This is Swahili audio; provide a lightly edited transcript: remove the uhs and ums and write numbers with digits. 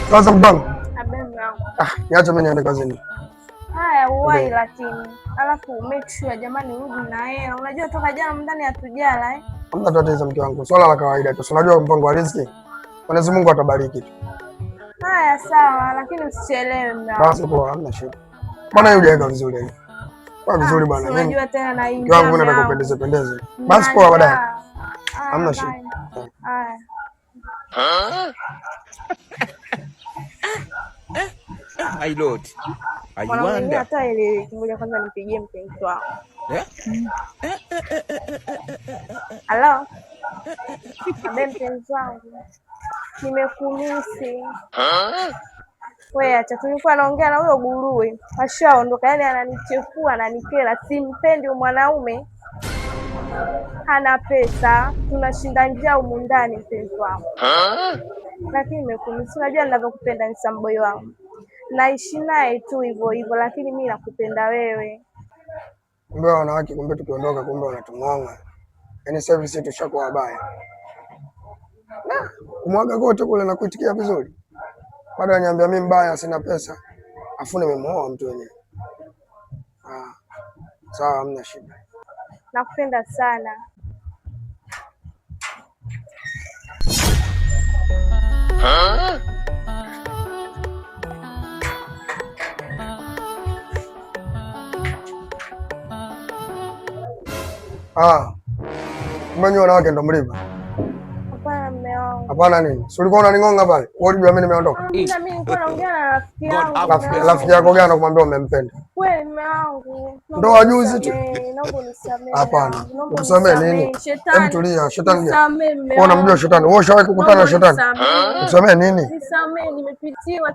Sasa mbangu. Abenga. Niache mimi niende kazini. Haya uwai lakini. Alafu make sure jamani rudi na yeye. Unajua toka jana ndani hatujala Hamna tatizo mke wangu. Swala la kawaida tu. Unajua mpango wa riziki. Mwenyezi Mungu atabariki tu. Haya sawa, lakini usichelewe mna. Basi poa, hamna shida. Bwana yule hajaweka vizuri. Kwa vizuri bwana. Unajua tena na hii. Mke wangu nataka kupendeze. Basi poa baadaye. Hamna shida. Haya. My lord. I wonder. Hata ile ngoja kwanza nipigie mpenzi wangu. Hello. Mpenzi wangu. Nimekumisi. Wewe acha tulikuwa naongea na huyo nguruwe. Ashaondoka, yani ananichefua, ananikera, simpendi mwanaume. Hana pesa, tunashinda njaa humu ndani mpenzi wangu. Lakini nimekumisi, unajua ninavyokupenda ni samboy wangu. Naishi naye tu hivyo hivyo, lakini mimi nakupenda wewe. Kumbe wanawake, kumbe tukiondoka kumbe wanatung'onga. Yaani sasa hivi tushakuwa wabaya. Kumwaga kote kule na kuitikia vizuri. Bado ananiambia mimi mbaya, sina pesa. Afu nimemuoa mtu wenyewe. Sawa, hamna shida. Nakupenda sana. Mmenyo wanawake ndo mlivyo. Hapana mume wangu. Hapana nini? Si ulikuwa unaning'onga pale? Wewe unajua mimi nimeondoka. Mimi nilikuwa naongea na rafiki yangu. Rafiki yako gani kumwambia umempenda? Wewe mume wangu. Ndo wajuzi tu. Naomba unisamehe. Hapana. Unisamehe nini? Hebu tulia, shetani. Nisamehe. Wewe unamjua shetani? Wewe ushawahi kukutana na shetani? Unisamehe nini? Nisamehe, nimepitiwa.